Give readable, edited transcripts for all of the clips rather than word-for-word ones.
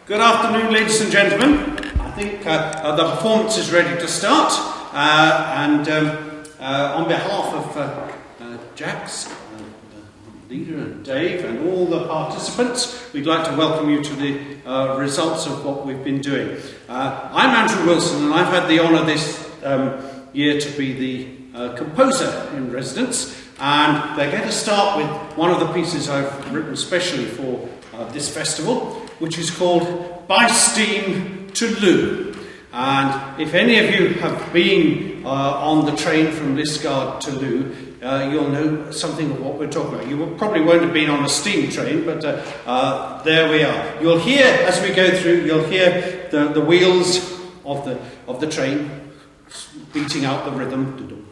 Good afternoon, ladies and gentlemen. I think the performance is ready to start, and on behalf of Jax, the leader, and Dave, and all the participants, we'd like to welcome you to the results of what we've been doing. I'm Andrew Wilson, and I've had the honour this year to be the composer in residence, and they're going to start with one of the pieces I've written specially for this festival, which is called By Steam to Loo. And if any of you have been on the train from Liskeard to Loo, you'll know something of what we're talking about. You probably won't have been on a steam train, but there we are. You'll hear, as we go through, you'll hear the wheels of the train beating out the rhythm,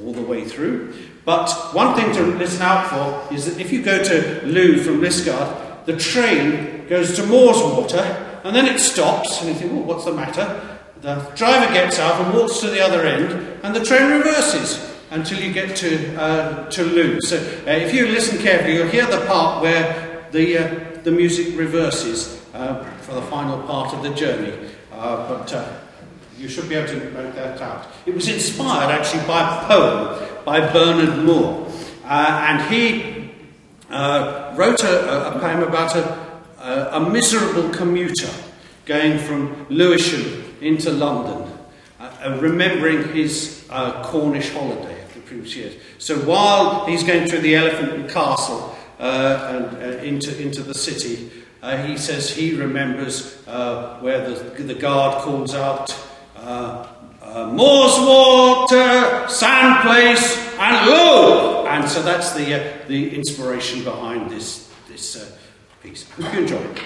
all the way through. But one thing to listen out for is that if you go to Loo from Liskeard, the train goes to Moorswater, and then it stops, and you think, well, what's the matter? The driver gets out and walks to the other end, and the train reverses until you get to Loo. So if you listen carefully, you'll hear the part where the music reverses for the final part of the journey. But you should be able to make that out. It was inspired actually by a poem by Bernard Moore, and he wrote a poem about a miserable commuter going from Lewisham into London, remembering his Cornish holiday of the previous years. So while he's going through the Elephant and Castle and into the city, he says he remembers where the guard calls out, Moorswater, Sand Place, and Loo! And so that's the inspiration behind this piece. Hope you enjoy it.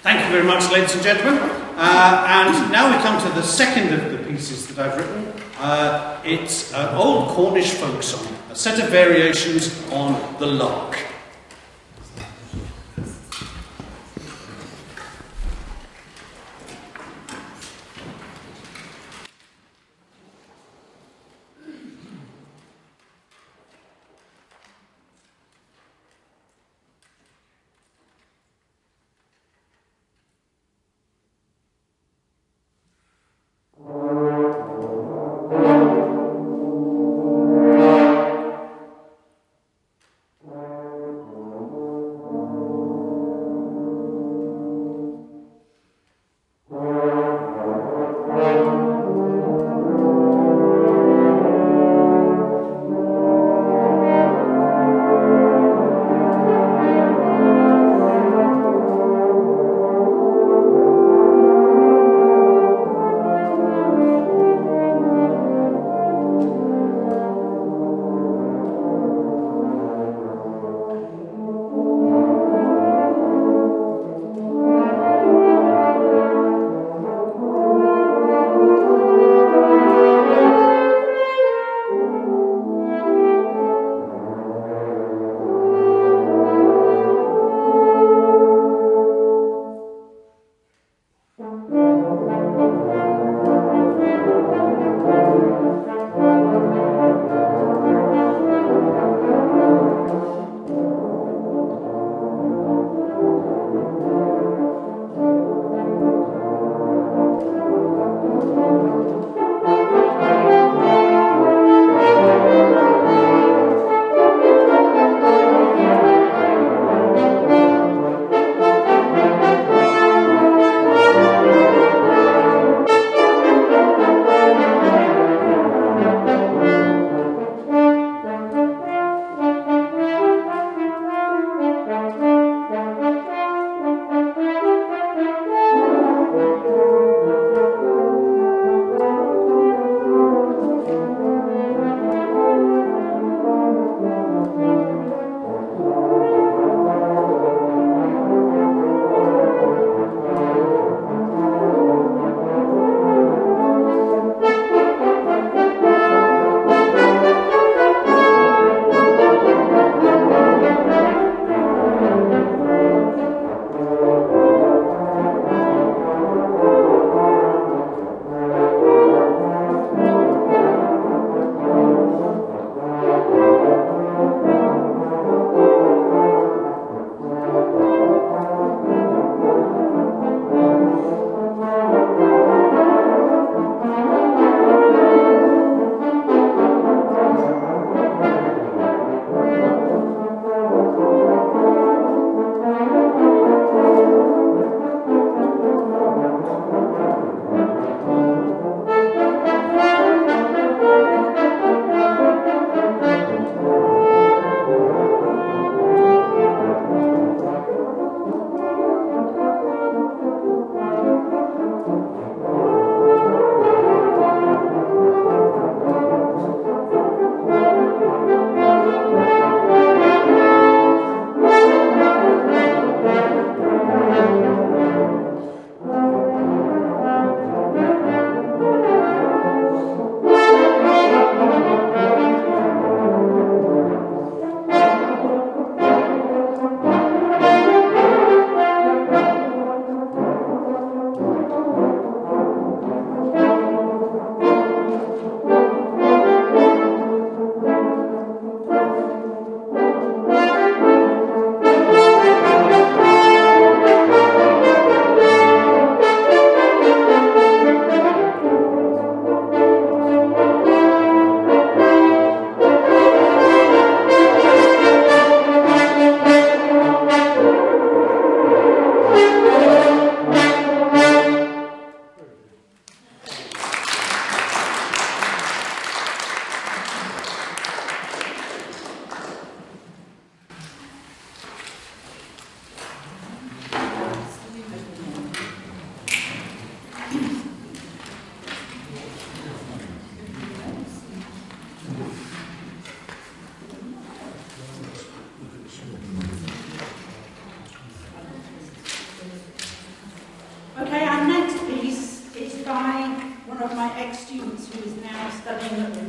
Thank you very much, ladies and gentlemen. And now we come to the second of the pieces that I've written. It's an old Cornish folk song, a set of variations on the lark.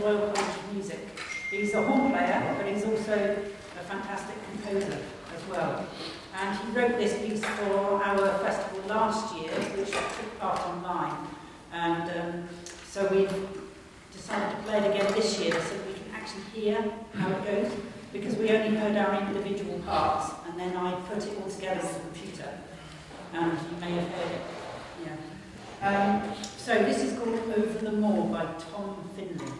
the Royal College of Music. He's a horn player, but he's also a fantastic composer as well. And he wrote this piece for our festival last year, which took part online. And so we've decided to play it again this year so that we can actually hear how it goes, because we only heard our individual parts, and then I put it all together on the computer. And you may have heard it. Yeah. So this is called Over the Moor by Tom Finley.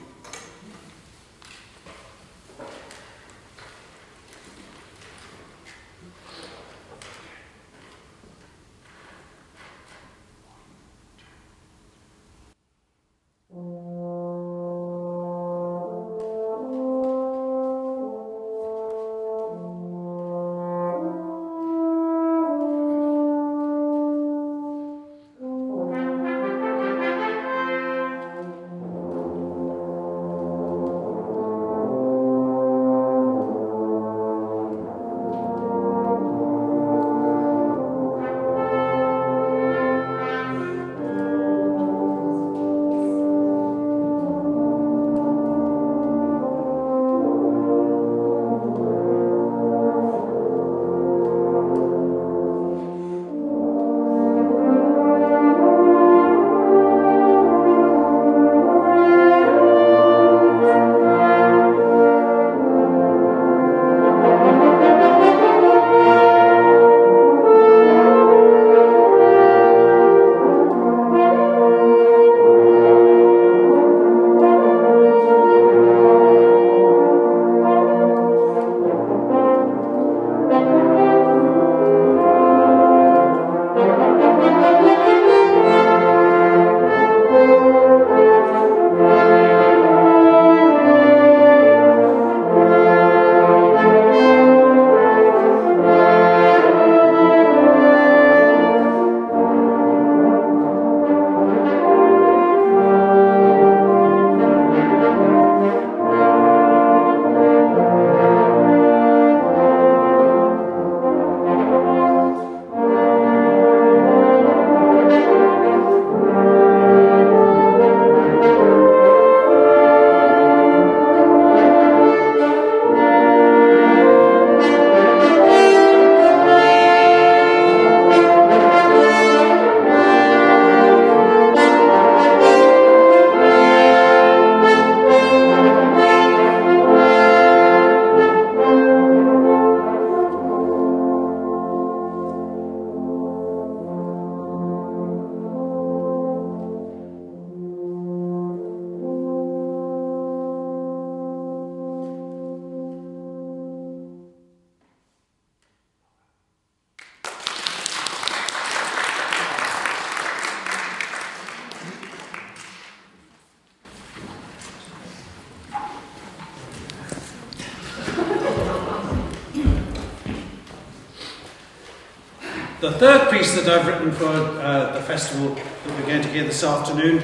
The third piece that I've written for the festival that we're going to hear this afternoon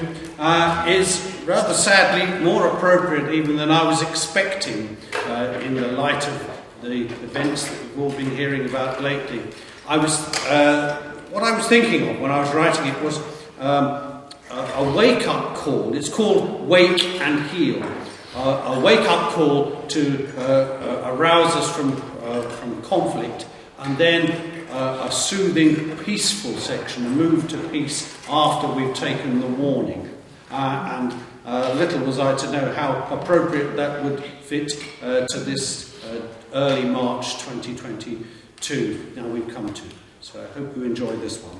is rather sadly more appropriate even than I was expecting in the light of the events that we've all been hearing about lately. What I was thinking of when I was writing it was a wake-up call. It's called Wake and Heal. A wake-up call to arouse us from conflict, and then a soothing, peaceful section, a move to peace after we've taken the warning. And little was I to know how appropriate that would fit to this early March 2022 now we've come to. So I hope you enjoy this one.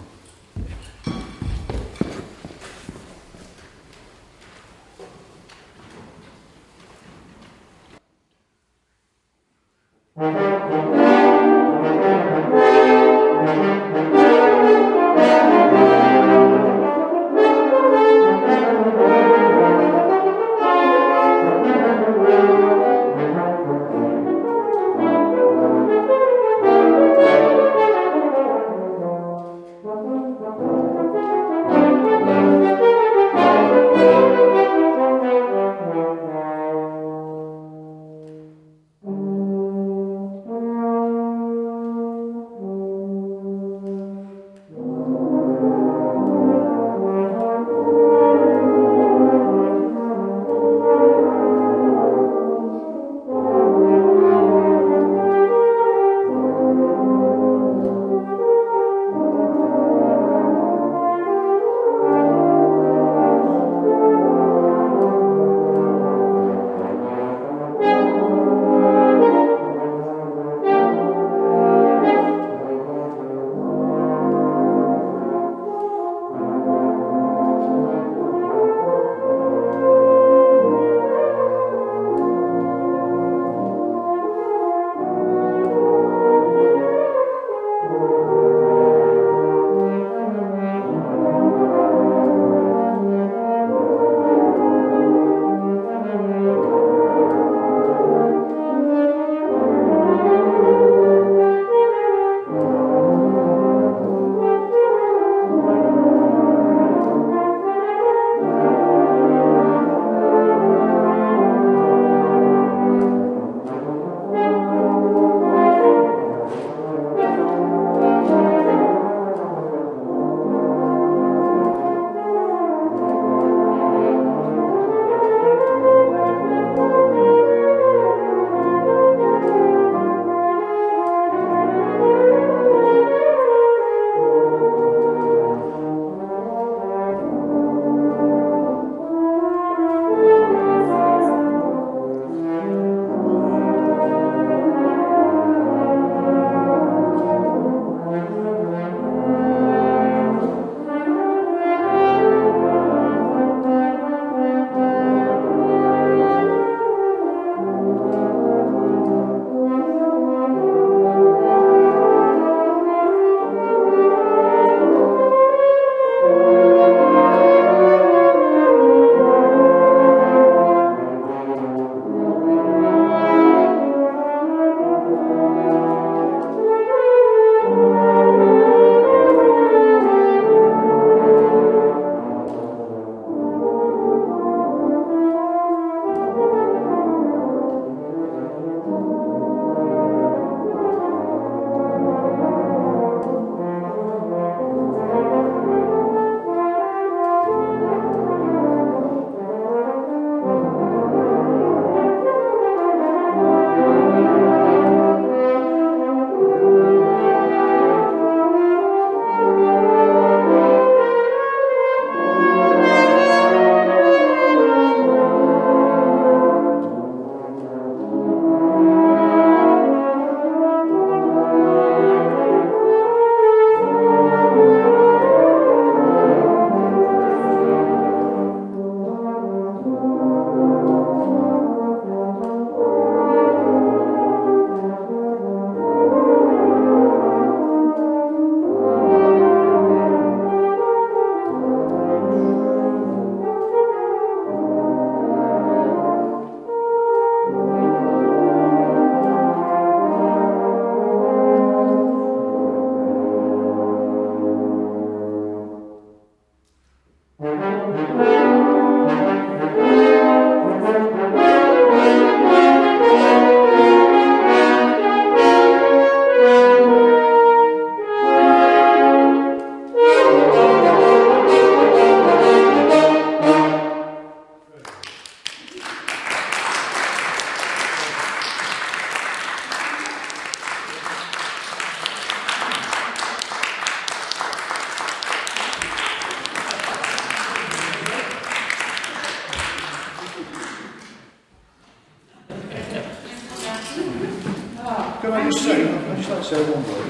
Can I just say, I'd just like to say one word.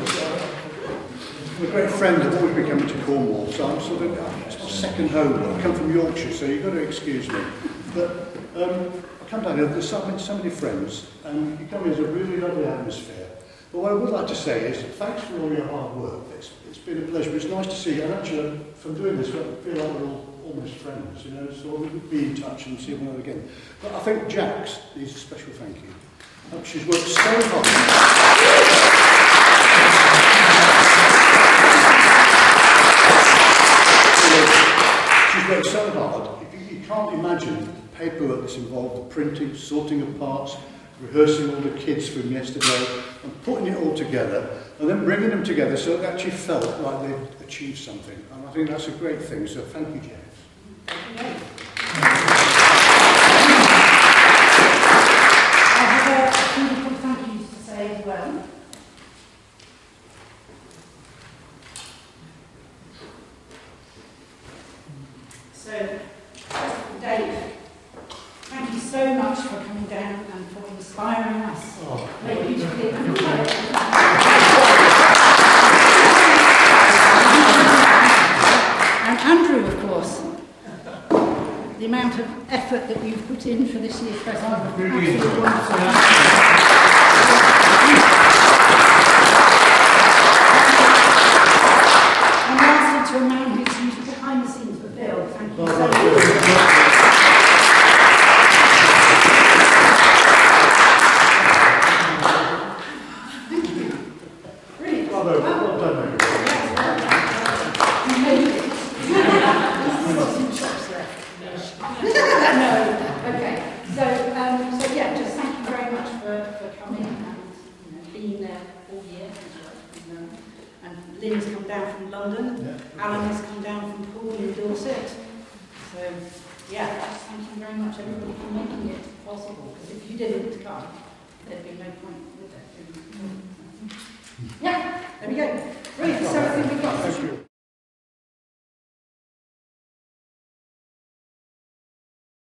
I'm a great friend. I've always been coming to Cornwall, so I'm sort of, it's my second home. I come from Yorkshire, so you've got to excuse me. But I come down here, there's so many friends, and you come here, there's a really lovely atmosphere. But what I would like to say is, thanks for all your hard work. It's been a pleasure. It's nice to see you. And actually, from doing this, I feel like we're all almost friends, you know, so we'll be in touch and see one another again. But I think Jax needs a special thank you. She's worked so hard. She's worked so hard. You can't imagine the paperwork that's involved, the printing, sorting of parts, rehearsing all the kids from yesterday, and putting it all together, and then bringing them together so it actually felt like they'd achieved something. And I think that's a great thing, so thank you, James. I have a few little thank yous to say as well. So, first of all, Dave, thank you so much for coming down and for inspiring us. Very beautifully. And Andrew, of course. The amount of effort that you've put in for this year's festival. Absolutely wonderful. And lastly, to a man who's used behind the scenes for Bill, thank you so much. Brilliant. Well done, You made it. No. Okay. So yeah, just thank you very much for coming and being there all year. And Lynn's come down from London. Yeah. Alan has come down from Poole in Dorset. So yeah, just thank you very much everybody for making it possible. Because if you didn't come, there'd be no point with it. Yeah, there we go. Brilliant. So I think we've got.